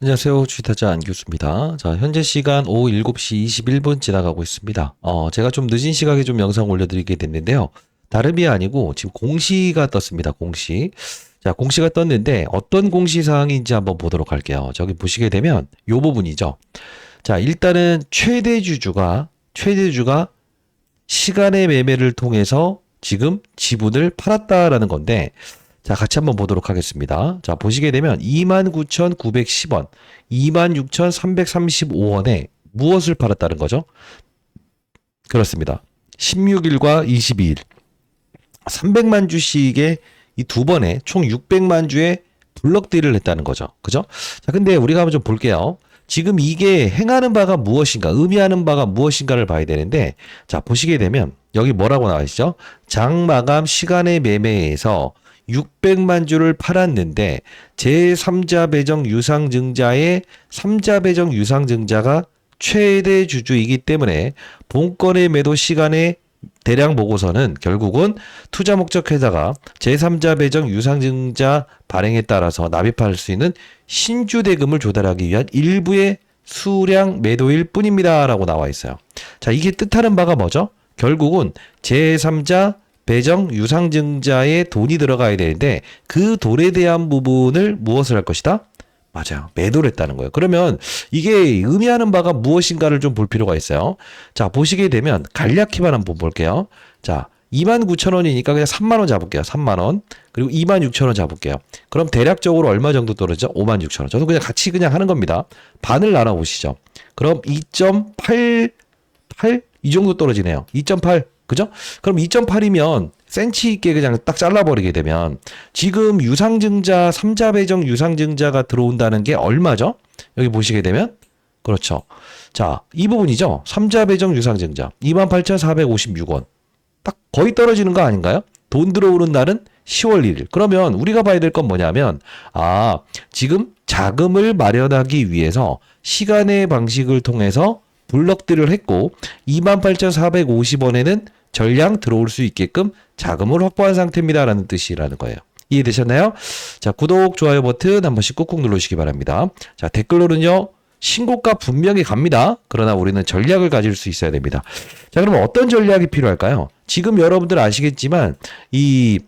안녕하세요. 주식타자 안교수입니다. 자, 현재 시간 오후 7시 21분 지나가고 있습니다. 제가 좀 늦은 시각에 좀 영상 올려드리게 됐는데요. 다름이 아니고 지금 공시가 떴습니다. 공시. 자, 공시가 떴는데 어떤 공시사항인지 한번 보도록 할게요. 저기 보시게 되면 요 부분이죠. 자, 일단은 최대주주가 시간의 매매를 통해서 지금 지분을 팔았다라는 건데, 자, 같이 한번 보도록 하겠습니다. 자, 보시게 되면 29,910원, 26,335원에 무엇을 팔았다는 거죠? 그렇습니다. 16일과 22일. 300만 주씩의 이 두 번에 총 600만 주의 블럭딜을 했다는 거죠. 그죠? 자, 근데 우리가 한번 좀 볼게요. 지금 이게 행하는 바가 무엇인가, 의미하는 바가 무엇인가를 봐야 되는데, 자, 보시게 되면 여기 뭐라고 나와 있죠? 장마감 시간의 매매에서 600만 주를 팔았는데 제3자 배정 유상증자의 3자 배정 유상증자가 최대 주주이기 때문에 본건의 매도 시간의 대량 보고서는 결국은 투자 목적 회사가 제3자 배정 유상증자 발행에 따라서 납입할 수 있는 신주 대금을 조달하기 위한 일부의 수량 매도일 뿐입니다. 라고 나와 있어요. 자, 이게 뜻하는 바가 뭐죠? 결국은 제3자 배정 유상증자에 돈이 들어가야 되는데 그 돈에 대한 부분을 무엇을 할 것이다? 맞아요. 매도를 했다는 거예요. 그러면 이게 의미하는 바가 무엇인가를 좀 볼 필요가 있어요. 자, 보시게 되면 간략히만 한번 볼게요. 자, 29,000원이니까 그냥 3만원 잡을게요. 3만원. 그리고 26,000원 잡을게요. 그럼 대략적으로 얼마 정도 떨어지죠? 56,000원. 저도 그냥 같이 그냥 하는 겁니다. 반을 나눠보시죠. 그럼 2.88? 이 정도 떨어지네요. 2.8. 그죠? 그럼 2.8이면 센치 있게 그냥 딱 잘라버리게 되면 지금 유상증자 3자 배정 유상증자가 들어온다는 게 얼마죠? 여기 보시게 되면 그렇죠. 자, 이 부분이죠. 3자 배정 유상증자 28,456원. 딱 거의 떨어지는 거 아닌가요? 돈 들어오는 날은 10월 1일. 그러면 우리가 봐야 될 건 뭐냐면 지금 자금을 마련하기 위해서 시간의 방식을 통해서 블럭들을 했고 28,450원에는 전량 들어올 수 있게끔 자금을 확보한 상태입니다. 라는 뜻이라는 거예요. 이해되셨나요? 자, 구독, 좋아요 버튼 한 번씩 꾹꾹 누르시기 바랍니다. 자, 댓글로는요. 신고가 분명히 갑니다. 그러나 우리는 전략을 가질 수 있어야 됩니다. 자, 그럼 어떤 전략이 필요할까요? 지금 여러분들 아시겠지만 이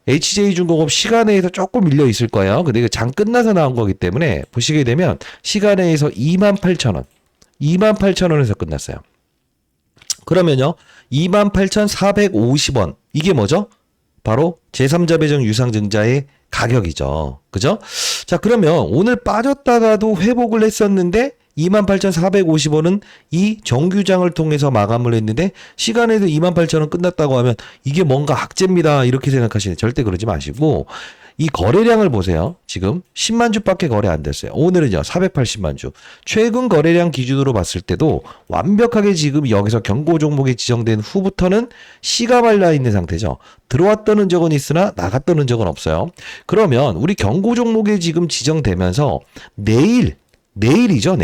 HJ중공업 시간에서 조금 밀려 있을 거예요. 근데 이거 장 끝나서 나온 거기 때문에 보시게 되면 시간에서 28,000원. 28,000원에서 끝났어요. 그러면요. 28,450원. 이게 뭐죠? 바로 제3자 배정 유상증자의 가격이죠. 그죠? 자, 그러면 오늘 빠졌다가도 회복을 했었는데 28,450원은 이 정규장을 통해서 마감을 했는데 시간에도 28,000원 끝났다고 하면 이게 뭔가 악재입니다. 이렇게 생각하시는 절대 그러지 마시고 이 거래량을 보세요. 지금 10만 주밖에 거래 안 됐어요. 오늘은요 480만 주. 최근 거래량 기준으로 봤을 때도 완벽하게 지금 여기서 경고 종목에 지정된 후부터는 씨가 말라 있는 상태죠. 들어왔던 흔적은 있으나 나갔던 흔적은 없어요. 그러면 우리 경고 종목에 지금 지정되면서 내일이죠,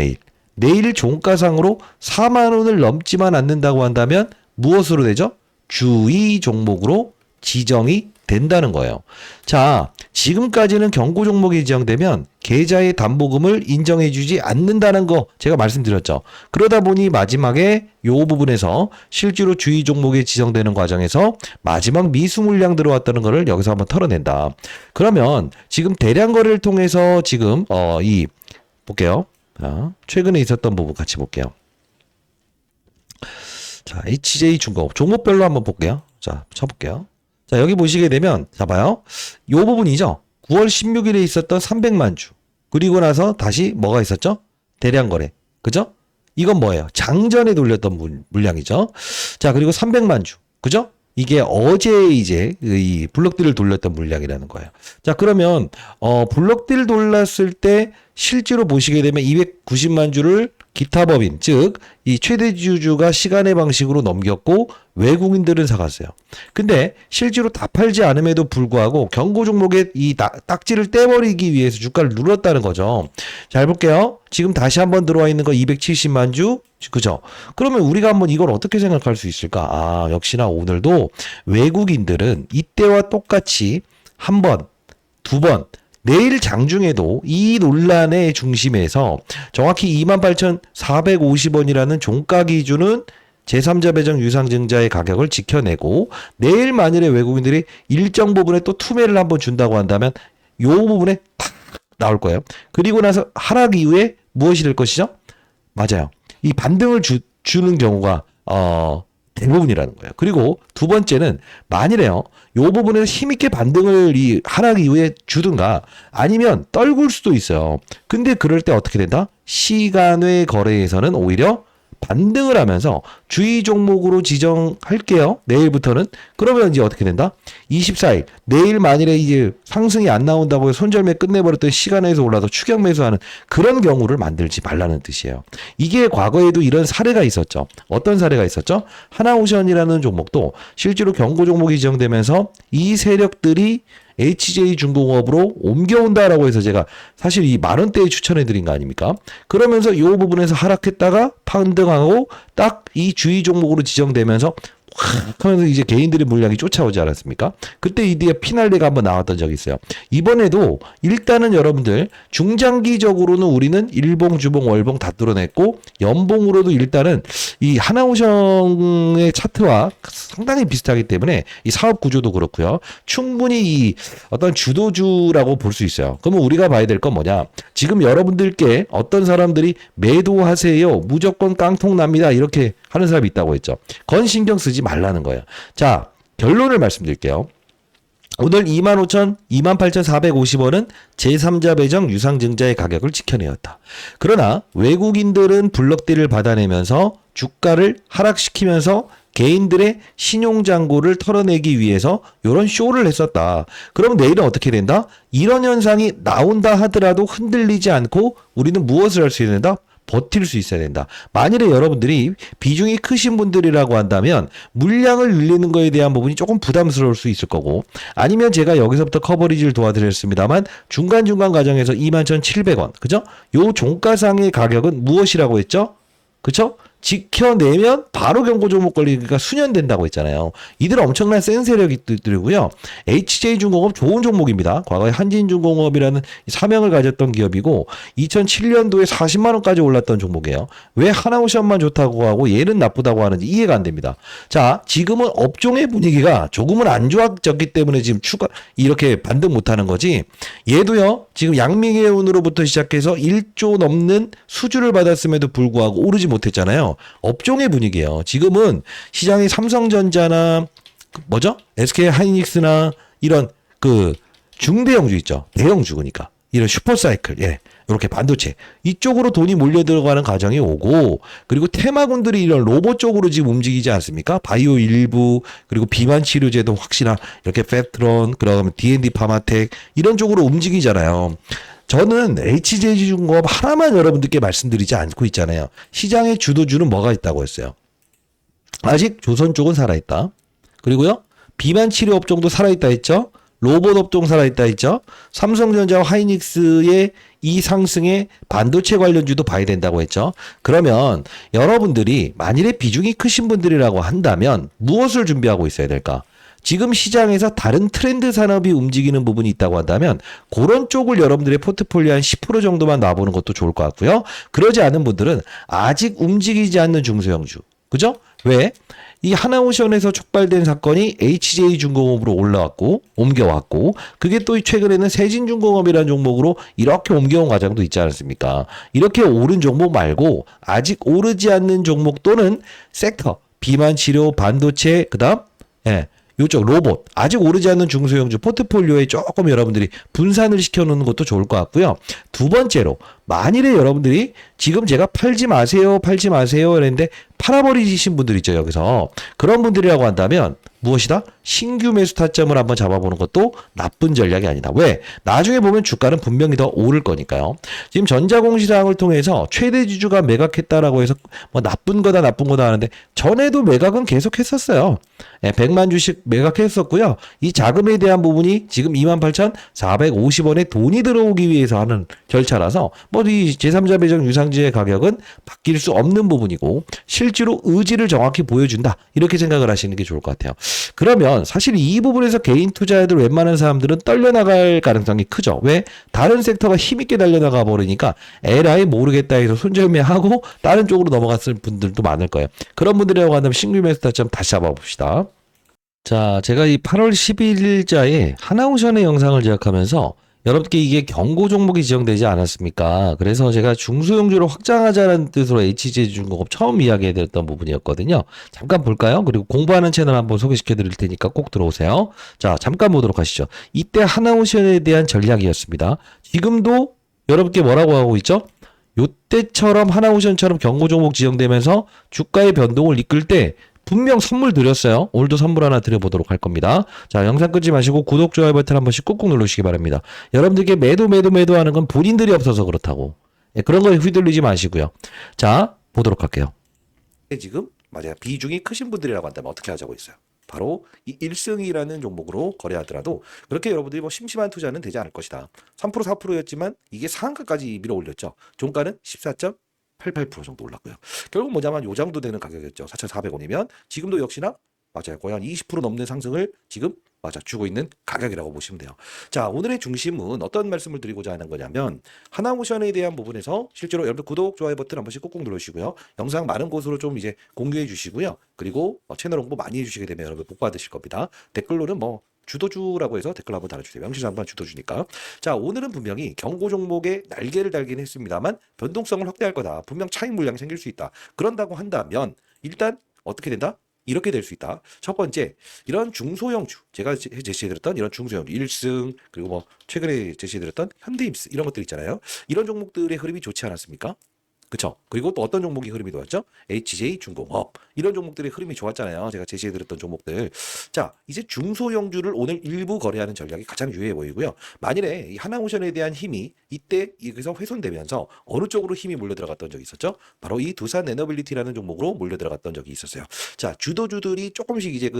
내일 종가상으로 4만 원을 넘지만 않는다고 한다면 무엇으로 되죠? 주의 종목으로 지정이 된다는 거예요. 자, 지금까지는 경고 종목이 지정되면 계좌의 담보금을 인정해주지 않는다는 거 제가 말씀드렸죠. 그러다 보니 마지막에 요 부분에서 실제로 주의 종목에 지정되는 과정에서 마지막 미수 물량 들어왔다는 거를 여기서 한번 털어낸다. 그러면 지금 대량 거래를 통해서 지금 볼게요. 자, 최근에 있었던 부분 같이 볼게요. 자, HJ중공업 종목별로 한번 볼게요. 자, 쳐볼게요. 자, 여기 보시게 되면, 자, 봐요. 요 부분이죠. 9월 16일에 있었던 300만 주. 그리고 나서 다시 뭐가 있었죠? 대량 거래. 그죠? 이건 뭐예요? 장전에 돌렸던 물량이죠. 자, 그리고 300만 주. 그죠? 이게 어제 이제 이 블럭딜을 돌렸던 물량이라는 거예요. 자, 그러면 블럭딜 돌렸을 때 실제로 보시게 되면 290만 주를 기타 법인, 즉 이 최대 주주가 시간의 방식으로 넘겼고 외국인들은 사갔어요. 근데 실제로 다 팔지 않음에도 불구하고 경고 종목에 이 딱지를 떼버리기 위해서 주가를 눌렀다는 거죠. 잘 볼게요. 지금 다시 한번 들어와 있는 거 270만 주. 그죠? 그러면 우리가 한번 이걸 어떻게 생각할 수 있을까? 역시나 오늘도 외국인들은 이때와 똑같이 한 번, 두 번, 내일 장중에도 이 논란의 중심에서 정확히 28,450원이라는 종가 기준은 제3자 배정 유상증자의 가격을 지켜내고 내일 만일에 외국인들이 일정 부분에 또 투매를 한번 준다고 한다면 이 부분에 탁 나올 거예요. 그리고 나서 하락 이후에 무엇이 될 것이죠? 맞아요. 이 반등을 주는 경우가 대부분이라는 거예요. 그리고 두 번째는 만일에요. 요 부분에서 힘있게 반등을 이 하락 이후에 주든가 아니면 떨굴 수도 있어요. 근데 그럴 때 어떻게 된다? 시간외 거래에서는 오히려 반등을 하면서 주의 종목으로 지정할게요. 내일부터는. 그러면 이제 어떻게 된다? 24일. 내일 만일에 이제 상승이 안 나온다고 해서 손절매 끝내버렸더니 시간에서 올라서 추격 매수하는 그런 경우를 만들지 말라는 뜻이에요. 이게 과거에도 이런 사례가 있었죠. 어떤 사례가 있었죠? 하나오션이라는 종목도 실제로 경고 종목이 지정되면서 이 세력들이 HJ중공업으로 옮겨온다라고 해서 제가 사실 이 만원대에 추천해드린 거 아닙니까? 그러면서 이 부분에서 하락했다가 반등하고 딱 이 주의 종목으로 지정되면서 확 하면서 이제 개인들의 물량이 쫓아오지 않았습니까? 그때 이 뒤에 피날레가 한번 나왔던 적이 있어요. 이번에도 일단은 여러분들 중장기적으로는 우리는 일봉, 주봉, 월봉 다 뚫어냈고 연봉으로도 일단은 이 하나오션의 차트와 상당히 비슷하기 때문에 이 사업 구조도 그렇고요. 충분히 이 어떤 주도주라고 볼 수 있어요. 그러면 우리가 봐야 될 건 뭐냐? 지금 여러분들께 어떤 사람들이 매도하세요. 무조건 깡통 납니다. 이렇게 하는 사람이 있다고 했죠. 건 신경 쓰지 말라는 거예요. 자, 결론을 말씀드릴게요. 오늘 28,450원은 제3자 배정 유상증자의 가격을 지켜내었다. 그러나 외국인들은 블럭딜을 받아내면서 주가를 하락시키면서 개인들의 신용잔고를 털어내기 위해서 이런 쇼를 했었다. 그러면 내일은 어떻게 된다? 이런 현상이 나온다 하더라도 흔들리지 않고 우리는 무엇을 할 수 있어야 된다? 버틸 수 있어야 된다. 만일에 여러분들이 비중이 크신 분들이라고 한다면 물량을 늘리는 거에 대한 부분이 조금 부담스러울 수 있을 거고 아니면 제가 여기서부터 커버리지를 도와드렸습니다만 중간중간 과정에서 21,700원 그죠? 요 종가상의 가격은 무엇이라고 했죠? 그쵸? 지켜내면 바로 경고 종목 걸리니까 수년된다고 했잖아요. 이들 엄청난 센 세력이들이고요. HJ중공업 좋은 종목입니다. 과거에 한진중공업이라는 사명을 가졌던 기업이고 2007년도에 40만 원까지 올랐던 종목이에요. 왜 하나오션만 좋다고 하고 얘는 나쁘다고 하는지 이해가 안 됩니다. 자, 지금은 업종의 분위기가 조금은 안 좋아졌기 때문에 지금 이렇게 반등 못하는 거지. 얘도요. 지금 양미개운으로부터 시작해서 1조 넘는 수주를 받았음에도 불구하고 오르지 못했잖아요. 업종의 분위기예요. 지금은 시장이 삼성전자나 SK 하이닉스나 이런 그 중대형주 있죠. 대형주 그러니까 이런 슈퍼사이클 이렇게 반도체 이쪽으로 돈이 몰려 들어가는 과정이 오고 그리고 테마군들이 이런 로봇 쪽으로 지금 움직이지 않습니까? 바이오 일부 그리고 비만 치료제도 확실한 이렇게 팹트론 그러면 D&D 파마텍 이런 쪽으로 움직이잖아요. 저는 HJ중공업 하나만 여러분들께 말씀드리지 않고 있잖아요. 시장의 주도주는 뭐가 있다고 했어요. 아직 조선 쪽은 살아있다. 그리고요. 비만 치료 업종도 살아있다 했죠. 로봇 업종 살아있다 했죠. 삼성전자와 하이닉스의 이 상승에 반도체 관련주도 봐야 된다고 했죠. 그러면 여러분들이 만일에 비중이 크신 분들이라고 한다면 무엇을 준비하고 있어야 될까? 지금 시장에서 다른 트렌드 산업이 움직이는 부분이 있다고 한다면 그런 쪽을 여러분들의 포트폴리오 한 10% 정도만 놔보는 것도 좋을 것 같고요. 그러지 않은 분들은 아직 움직이지 않는 중소형주. 그죠? 왜? 이 하나오션에서 촉발된 사건이 HJ중공업으로 옮겨왔고 그게 또 최근에는 세진중공업이라는 종목으로 이렇게 옮겨온 과정도 있지 않았습니까? 이렇게 오른 종목 말고 아직 오르지 않는 종목 또는 섹터, 비만치료, 반도체, 그다음 요쪽 로봇 아직 오르지 않는 중소형주 포트폴리오에 조금 여러분들이 분산을 시켜놓는 것도 좋을 것 같고요. 두 번째로 만일에 여러분들이 지금 제가 팔지 마세요 했는데 팔아버리신 분들 있죠. 여기서 그런 분들이라고 한다면 무엇이다? 신규 매수 타점을 한번 잡아보는 것도 나쁜 전략이 아니다. 왜? 나중에 보면 주가는 분명히 더 오를 거니까요. 지금 전자공시사항을 통해서 최대 주주가 매각했다라고 해서 뭐 나쁜 거다 하는데 전에도 매각은 계속 했었어요. 100만 주씩 매각했었고요. 이 자금에 대한 부분이 지금 28,450원에 돈이 들어오기 위해서 하는 절차라서 뭐 이 제3자 배정 유상지의 가격은 바뀔 수 없는 부분이고 실제로 의지를 정확히 보여준다. 이렇게 생각을 하시는 게 좋을 것 같아요. 그러면 사실 이 부분에서 개인 투자자들 웬만한 사람들은 떨려나갈 가능성이 크죠. 왜? 다른 섹터가 힘있게 달려나가 버리니까 에라이 모르겠다 해서 손절매하고 다른 쪽으로 넘어갔을 분들도 많을 거예요. 그런 분들이라고 한다면 신규 매수 타점 다시 잡아봅시다. 자, 제가 이 8월 11일자에 하나오션의 영상을 제작하면서 여러분께 이게 경고 종목이 지정되지 않았습니까? 그래서 제가 중소형주를 확장하자는 뜻으로 HJ중공업 처음 이야기해드렸던 부분이었거든요. 잠깐 볼까요? 그리고 공부하는 채널 한번 소개시켜드릴 테니까 꼭 들어오세요. 자, 잠깐 보도록 하시죠. 이때 하나오션에 대한 전략이었습니다. 지금도 여러분께 뭐라고 하고 있죠? 요때처럼 하나오션처럼 경고 종목 지정되면서 주가의 변동을 이끌 때 분명 선물 드렸어요. 오늘도 선물 하나 드려보도록 할 겁니다. 자, 영상 끊지 마시고 구독, 좋아요 버튼 한 번씩 꾹꾹 누르시기 바랍니다. 여러분들께 매도 하는 건 본인들이 없어서 그렇다고. 예, 그런 거에 휘둘리지 마시고요. 자, 보도록 할게요. 지금 맞아요. 비중이 크신 분들이라고 한다면 어떻게 하자고 있어요? 바로 이 1승이라는 종목으로 거래하더라도 그렇게 여러분들이 뭐 심심한 투자는 되지 않을 것이다. 3% 4%였지만 이게 상한가까지 밀어 올렸죠. 종가는 14.88% 정도 올랐고요. 결국 뭐냐면 요 정도 되는 가격이었죠. 4,400원이면 지금도 역시나 맞아요. 거의 한 20% 넘는 상승을 지금 주고 있는 가격이라고 보시면 돼요. 자, 오늘의 중심은 어떤 말씀을 드리고자 하는 거냐면 하나모션에 대한 부분에서 실제로 여러분들 구독, 좋아요 버튼 한 번씩 꾹꾹 눌러주시고요. 영상 많은 곳으로 좀 이제 공유해 주시고요. 그리고 채널 홍보 많이 해주시게 되면 여러분 복 받으실 겁니다. 댓글로는 뭐 주도주라고 해서 댓글 한번 달아주세요. 명시장관 주도주니까. 자, 오늘은 분명히 경고 종목에 날개를 달긴 했습니다만 변동성을 확대할 거다. 분명 차익 물량이 생길 수 있다. 그런다고 한다면 일단 어떻게 된다? 이렇게 될 수 있다. 첫 번째, 이런 중소형주, 제가 제시해드렸던 이런 중소형주 1승, 그리고 뭐 최근에 제시해드렸던 현대입스 이런 것들 있잖아요. 이런 종목들의 흐름이 좋지 않았습니까? 그쵸? 그리고 또 어떤 종목이 흐름이 좋았죠? HJ중공업 이런 종목들의 흐름이 좋았잖아요. 제가 제시해드렸던 종목들. 자, 이제 중소형주를 오늘 일부 거래하는 전략이 가장 유효해 보이고요. 만일에 이 하나오션에 대한 힘이 이때 여기서 훼손되면서 어느 쪽으로 힘이 몰려 들어갔던 적이 있었죠? 바로 이 두산 에너빌리티라는 종목으로 몰려 들어갔던 적이 있었어요. 자, 주도주들이 조금씩 이제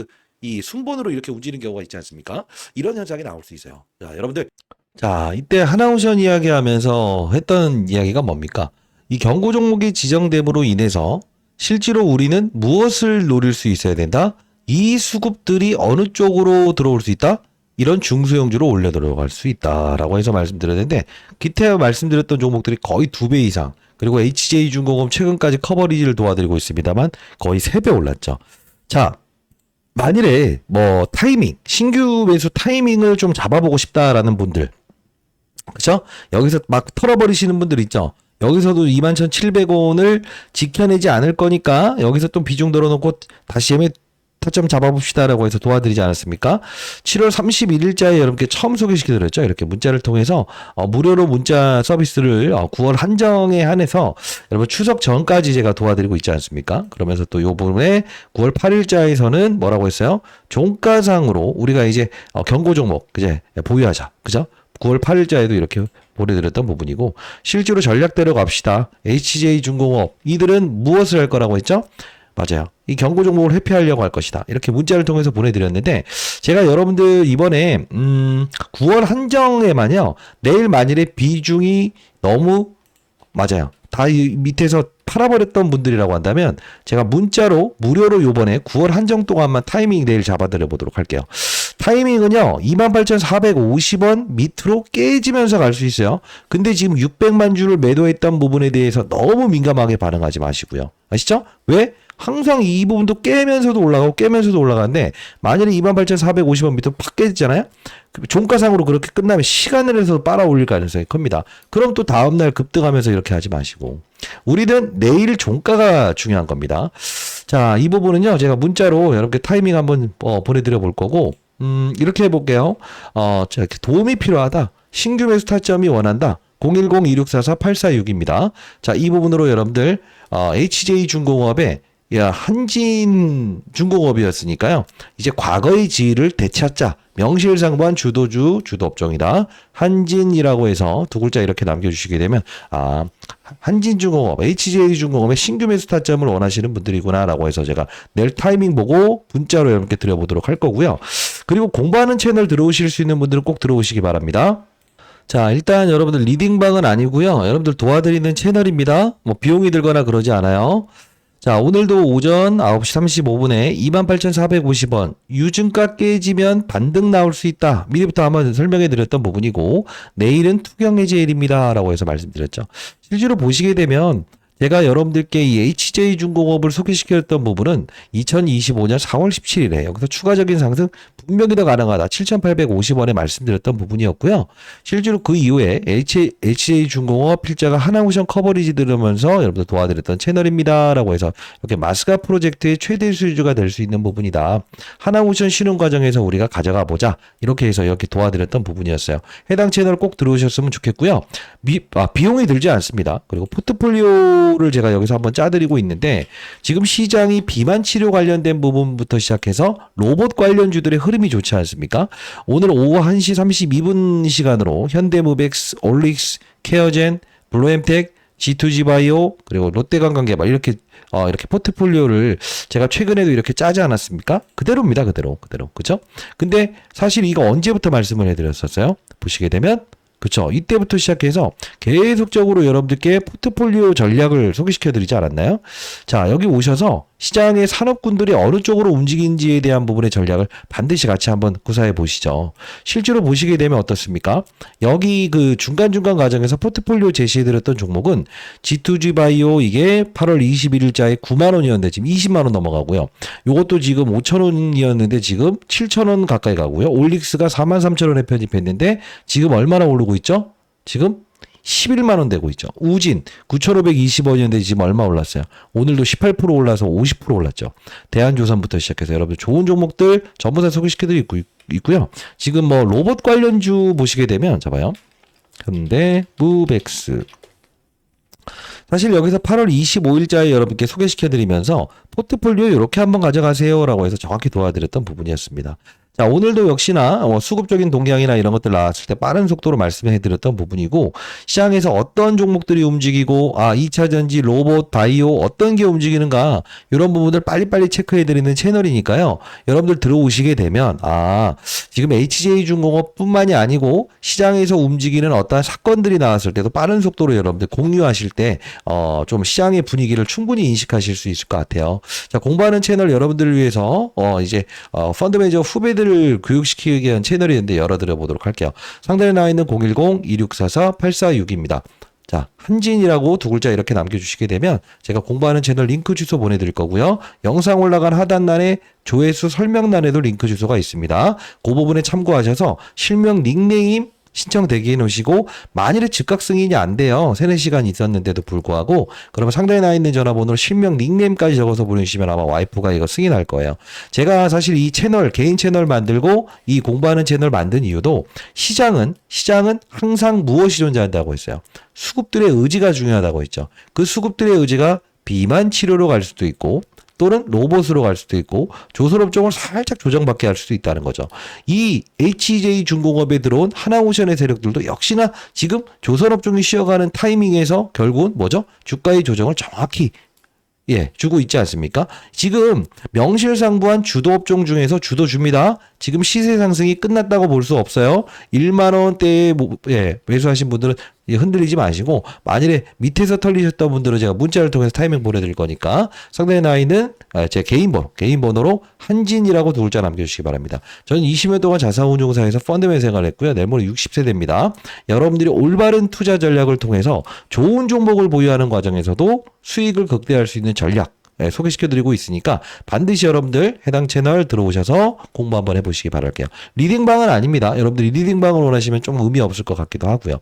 이 순번으로 이렇게 움직이는 경우가 있지 않습니까? 이런 현상이 나올 수 있어요. 자, 여러분들. 자, 이때 하나오션 이야기하면서 했던 이야기가 뭡니까? 이 경고 종목이 지정됨으로 인해서 실제로 우리는 무엇을 노릴 수 있어야 된다? 이 수급들이 어느 쪽으로 들어올 수 있다? 이런 중소형주로 올려 들어갈 수 있다라고 해서 말씀드렸는데 기타 말씀드렸던 종목들이 거의 2배 이상 그리고 HJ중공업 최근까지 커버리지를 도와드리고 있습니다만 거의 3배 올랐죠. 자, 만일에 뭐 타이밍, 신규 매수 타이밍을 좀 잡아보고 싶다라는 분들 그렇죠? 여기서 막 털어버리시는 분들 있죠? 여기서도 21,700원을 지켜내지 않을 거니까 여기서 좀 비중 들어놓고 다시 타점 잡아봅시다라고 해서 도와드리지 않았습니까? 7월 31일자에 여러분께 처음 소개시켜드렸죠. 이렇게 문자를 통해서 무료로 문자 서비스를 9월 한정에 한해서 여러분 추석 전까지 제가 도와드리고 있지 않습니까? 그러면서 또 요 부분에 9월 8일자에서는 뭐라고 했어요? 종가상으로 우리가 이제 경고 종목 그제 보유하자. 그죠? 9월 8일자에도 이렇게 보내드렸던 부분이고 실제로 전략대로 갑시다. HJ중공업 이들은 무엇을 할 거라고 했죠? 맞아요. 이 경고 종목을 회피하려고 할 것이다. 이렇게 문자를 통해서 보내드렸는데 제가 여러분들 이번에 9월 한정에만요. 내일 만일에 비중이 너무 맞아요. 다 이 밑에서 팔아버렸던 분들이라고 한다면 제가 문자로 무료로 요번에 9월 한정 동안만 타이밍 내일 잡아드려 보도록 할게요. 타이밍은요 28,450원 밑으로 깨지면서 갈 수 있어요. 근데 지금 600만 주를 매도했던 부분에 대해서 너무 민감하게 반응하지 마시고요. 아시죠? 왜? 항상 이 부분도 깨면서도 올라가는데 만약에 28,450원 밑으로 팍 깨지잖아요. 종가상으로 그렇게 끝나면 시간을 해서 빨아 올릴 가능성이 큽니다. 그럼 또 다음날 급등하면서 이렇게 하지 마시고 우리는 내일 종가가 중요한 겁니다. 자, 이 부분은요 제가 문자로 여러분께 타이밍 한번 보내드려 볼 거고 이렇게 해볼게요. 도움이 필요하다. 신규 매수 타점이 원한다. 010-2644-846입니다. 자, 이 부분으로 여러분들 HJ중공업의 한진중공업이었으니까요. 이제 과거의 지위를 되찾자. 명실상부한 주도주, 주도업종이다. 한진이라고 해서 두 글자 이렇게 남겨주시게 되면 한진중공업, HJ중공업의 신규 매수 타점을 원하시는 분들이구나 라고 해서 제가 내일 타이밍 보고 문자로 여러분께 드려보도록 할 거고요. 그리고 공부하는 채널 들어오실 수 있는 분들은 꼭 들어오시기 바랍니다. 자, 일단 여러분들 리딩방은 아니고요. 여러분들 도와드리는 채널입니다. 뭐 비용이 들거나 그러지 않아요. 자, 오늘도 오전 9시 35분에 28,450원 유증가 깨지면 반등 나올 수 있다. 미리부터 한번 설명해 드렸던 부분이고, 내일은 투경해제일입니다 라고 해서 말씀드렸죠. 실제로 보시게 되면 제가 여러분들께 이 HJ중공업을 소개시켰던 부분은 2025년 4월 17일에 여기서 추가적인 상승 분명히 더 가능하다. 7,850원에 말씀드렸던 부분이었고요. 실제로 그 이후에 HJ중공업 필자가 하나오션 커버리지 들으면서 여러분들 도와드렸던 채널입니다 라고 해서 이렇게 마스가 프로젝트의 최대 수주가 될 수 있는 부분이다. 하나오션 신흥 과정에서 우리가 가져가 보자. 이렇게 해서 이렇게 도와드렸던 부분이었어요. 해당 채널 꼭 들어오셨으면 좋겠고요. 비용이 들지 않습니다. 그리고 포트폴리오를 제가 여기서 한번 짜드리고 있는데, 지금 시장이 비만 치료 관련된 부분부터 시작해서 로봇 관련주들의 흐름이 좋지 않습니까? 오늘 오후 1시 32분 시간으로 현대무벡스, 올릭스, 케어젠, 블루엠텍, G2G바이오, 그리고 롯데관광개발 이렇게 포트폴리오를 제가 최근에도 이렇게 짜지 않았습니까? 그대로입니다. 그대로. 그죠? 근데 사실 이거 언제부터 말씀을 해드렸었어요? 보시게 되면 그쵸. 이때부터 시작해서 계속적으로 여러분들께 포트폴리오 전략을 소개시켜드리지 않았나요? 자, 여기 오셔서 시장의 산업군들이 어느 쪽으로 움직이는지에 대한 부분의 전략을 반드시 같이 한번 구사해 보시죠. 실제로 보시게 되면 어떻습니까? 여기 그 중간중간 과정에서 포트폴리오 제시해드렸던 종목은 G2G 바이오 이게 8월 21일자에 9만원이었는데 지금 20만원 넘어가고요. 요것도 지금 5천원이었는데 지금 7천원 가까이 가고요. 올릭스가 43,000원에 편입했는데 지금 얼마나 오르고 있죠? 지금 11만원 되고 있죠. 우진 9,520원이었는데 지금 얼마 올랐어요? 오늘도 18% 올라서 50% 올랐죠. 대한조선부터 시작해서 여러분들 좋은 종목들 전부 다 소개시켜드리고 있고요. 지금 뭐 로봇 관련주 보시게 되면 잡아요. 현대무벡스. 사실 여기서 8월 25일자에 여러분께 소개시켜드리면서 포트폴리오 이렇게 한번 가져가세요 라고 해서 정확히 도와드렸던 부분이었습니다. 자, 오늘도 역시나 수급적인 동향이나 이런 것들 나왔을 때 빠른 속도로 말씀해드렸던 부분이고, 시장에서 어떤 종목들이 움직이고 2차전지, 로봇, 바이오 어떤 게 움직이는가 이런 부분들 빨리빨리 체크해드리는 채널이니까요. 여러분들 들어오시게 되면 지금 HJ중공업 뿐만이 아니고 시장에서 움직이는 어떠한 사건들이 나왔을 때도 빠른 속도로 여러분들 공유하실 때 좀 시장의 분위기를 충분히 인식하실 수 있을 것 같아요. 자, 공부하는 채널 여러분들을 위해서 이제 펀드 매니저 후배들 을 교육시키기 위한 채널이 있는데 열어드려 보도록 할게요. 상단에 나와 있는 010-2644-8462입니다. 자, 한진이라고 두 글자 이렇게 남겨주시게 되면 제가 공부하는 채널 링크 주소 보내드릴 거고요. 영상 올라간 하단란에 조회수 설명란에도 링크 주소가 있습니다. 그 부분에 참고하셔서 실명 닉네임 신청 대기해 놓으시고, 만일에 즉각 승인이 안 돼요. 3-4시간 있었는데도 불구하고, 그러면 상단에 나와 있는 전화번호로 실명 닉네임까지 적어서 보내주시면 아마 와이프가 이거 승인할 거예요. 제가 사실 이 채널, 개인 채널 만들고 이 공부하는 채널 만든 이유도 시장은 항상 무엇이 존재한다고 했어요? 수급들의 의지가 중요하다고 했죠. 그 수급들의 의지가 비만 치료로 갈 수도 있고, 또는 로봇으로 갈 수도 있고, 조선업종을 살짝 조정받게 할 수도 있다는 거죠. 이 HJ중공업에 들어온 하나오션의 세력들도 역시나 지금 조선업종이 쉬어가는 타이밍에서 결국은 뭐죠? 주가의 조정을 정확히 주고 있지 않습니까? 지금 명실상부한 주도업종 중에서 주도주입니다. 지금 시세 상승이 끝났다고 볼 수 없어요. 1만 원대에 매수하신 분들은 흔들리지 마시고, 만일에 밑에서 털리셨던 분들은 제가 문자를 통해서 타이밍 보내드릴 거니까 상단에 나와 있는 제 개인 번호로 한진이라고 두 글자 남겨주시기 바랍니다. 저는 20년 동안 자산운용사에서 펀드맨 생활을 했고요. 내일모레 60세대입니다. 여러분들이 올바른 투자 전략을 통해서 좋은 종목을 보유하는 과정에서도 수익을 극대화할 수 있는 전략 소개시켜드리고 있으니까 반드시 여러분들 해당 채널 들어오셔서 공부 한번 해보시기 바랄게요. 리딩방은 아닙니다. 여러분들이 리딩방을 원하시면 좀 의미 없을 것 같기도 하고요.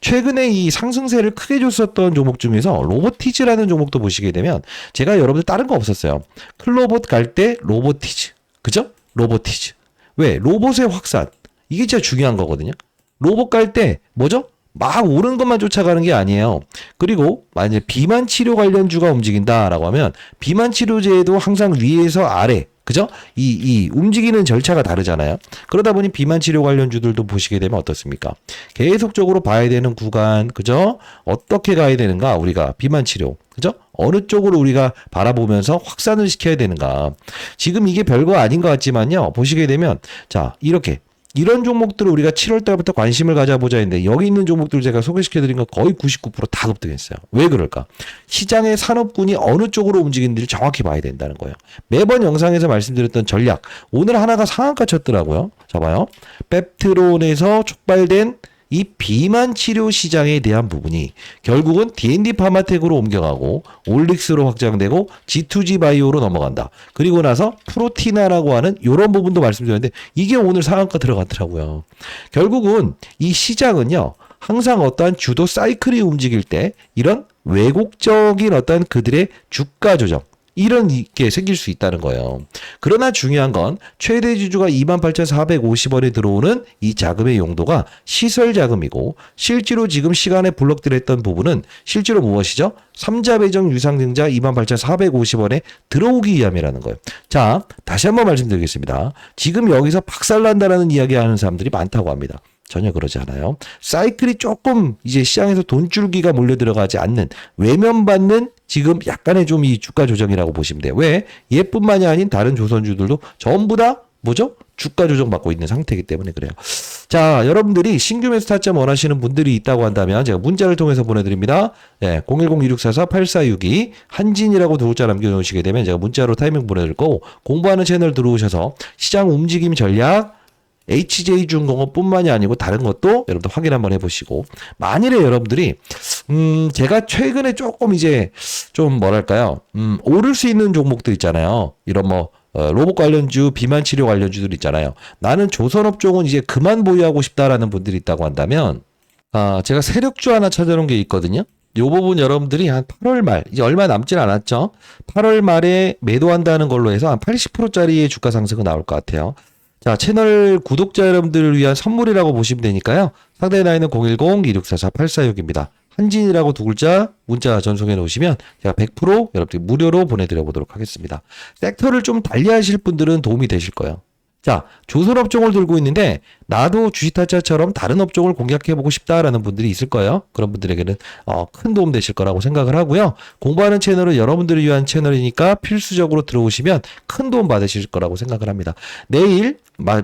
최근에 이 상승세를 크게 줬었던 종목 중에서 로보티즈라는 종목도 보시게 되면 제가 여러분들 다른 거 없었어요. 클로봇 갈 때 로보티즈. 그죠? 로보티즈. 왜? 로봇의 확산. 이게 진짜 중요한 거거든요. 로봇 갈 때 뭐죠? 막 오른 것만 쫓아가는 게 아니에요. 그리고 만약에 비만 치료 관련주가 움직인다라고 하면 비만 치료제도 항상 위에서 아래, 그죠? 이 움직이는 절차가 다르잖아요. 그러다 보니 비만 치료 관련주들도 보시게 되면 어떻습니까? 계속적으로 봐야 되는 구간, 그죠? 어떻게 가야 되는가? 우리가 비만 치료, 그죠? 어느 쪽으로 우리가 바라보면서 확산을 시켜야 되는가? 지금 이게 별거 아닌 것 같지만요. 보시게 되면 자, 이렇게 이런 종목들을 우리가 7월 달부터 관심을 가져보자 했는데 여기 있는 종목들 제가 소개시켜드린 거 거의 99%다 급등했어요. 왜 그럴까? 시장의 산업군이 어느 쪽으로 움직이는지를 정확히 봐야 된다는 거예요. 매번 영상에서 말씀드렸던 전략. 오늘 하나가 상한가 쳤더라고요. 자 봐요. 펩트론에서 촉발된 이 비만 치료 시장에 대한 부분이 결국은 D&D 파마텍으로 옮겨가고 올릭스로 확장되고 G2G 바이오로 넘어간다. 그리고 나서 프로티나라고 하는 이런 부분도 말씀드렸는데 이게 오늘 상한가 들어갔더라고요. 결국은 이 시장은요. 항상 어떠한 주도 사이클이 움직일 때 이런 왜곡적인 어떤 그들의 주가 조정 이런 게 생길 수 있다는 거예요. 그러나 중요한 건 최대 주주가 28,450원에 들어오는 이 자금의 용도가 시설 자금이고 실제로 지금 시간에 블록들했던 부분은 실제로 무엇이죠? 3자 배정 유상증자 28,450원에 들어오기 위함이라는 거예요. 자, 다시 한번 말씀드리겠습니다. 지금 여기서 박살난다라는 이야기하는 사람들이 많다고 합니다. 전혀 그러지 않아요. 사이클이 조금 이제 시장에서 돈줄기가 몰려 들어가지 않는 외면받는 지금 약간의 좀 이 주가 조정이라고 보시면 돼요. 왜? 얘뿐만이 아닌 다른 조선주들도 전부 다 뭐죠? 주가 조정 받고 있는 상태이기 때문에 그래요. 자, 여러분들이 신규 매수 타점 원하시는 분들이 있다고 한다면 제가 문자를 통해서 보내드립니다. 네, 010-2644-8462 한진이라고 두 글자 남겨놓으시게 되면 제가 문자로 타이밍 보내드릴 거고 공부하는 채널 들어오셔서 시장 움직임 전략 HJ중공업뿐만이 아니고 다른 것도 여러분들 확인 한번 해보시고 만일에 여러분들이 제가 최근에 조금 이제 좀 뭐랄까요 오를 수 있는 종목들 있잖아요. 이런 뭐 로봇 관련주, 비만 치료 관련주들 있잖아요. 나는 조선업종은 이제 그만 보유하고 싶다라는 분들이 있다고 한다면 제가 세력주 하나 찾아놓은 게 있거든요. 이 부분 여러분들이 한 8월 말, 이제 얼마 남진 않았죠. 8월 말에 매도한다는 걸로 해서 한 80%짜리의 주가 상승은 나올 것 같아요. 자, 채널 구독자 여러분들을 위한 선물이라고 보시면 되니까요. 상단에 나있는 010-2644-8462입니다. 한진이라고 두 글자 문자 전송해 놓으시면 제가 100% 여러분들 무료로 보내드려 보도록 하겠습니다. 섹터를 좀 달리하실 분들은 도움이 되실 거예요. 자, 조선업종을 들고 있는데 나도 주식타짜처럼 다른 업종을 공략해보고 싶다라는 분들이 있을 거예요. 그런 분들에게는 큰 도움 되실 거라고 생각을 하고요. 공부하는 채널은 여러분들을 위한 채널이니까 필수적으로 들어오시면 큰 도움 받으실 거라고 생각을 합니다. 내일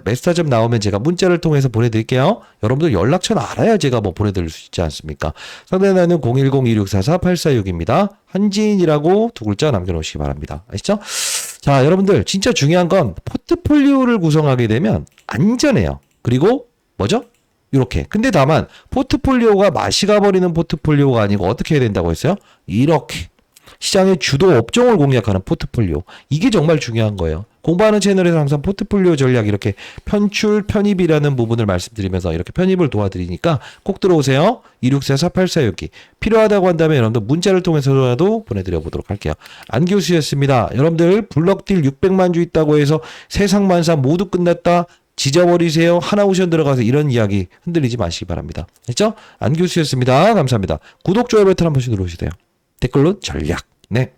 매수타점 나오면 제가 문자를 통해서 보내드릴게요. 여러분들 연락처는 알아야 제가 뭐 보내드릴 수 있지 않습니까? 상대에 나는 010-2644-8462입니다. 한진이라고 두 글자 남겨놓으시기 바랍니다. 아시죠? 자, 여러분들 진짜 중요한 건 포트폴리오를 구성하게 되면 안전해요. 그리고 뭐죠? 이렇게. 근데 다만 포트폴리오가 맛이 가버리는 포트폴리오가 아니고 어떻게 해야 된다고 했어요? 이렇게. 시장의 주도 업종을 공략하는 포트폴리오. 이게 정말 중요한 거예요. 공부하는 채널에서 항상 포트폴리오 전략 이렇게 편출, 편입이라는 부분을 말씀드리면서 이렇게 편입을 도와드리니까 꼭 들어오세요. 2644-8462. 필요하다고 한다면 여러분들 문자를 통해서라도 보내드려 보도록 할게요. 안교수였습니다. 여러분들 블럭딜 600만 주 있다고 해서 세상만사 모두 끝났다. 지져버리세요. 하나오션 들어가서 이런 이야기 흔들리지 마시기 바랍니다. 됐죠? 안교수였습니다. 감사합니다. 구독, 좋아요 버튼 한 번씩 누르시대요. 댓글로 전략. 네.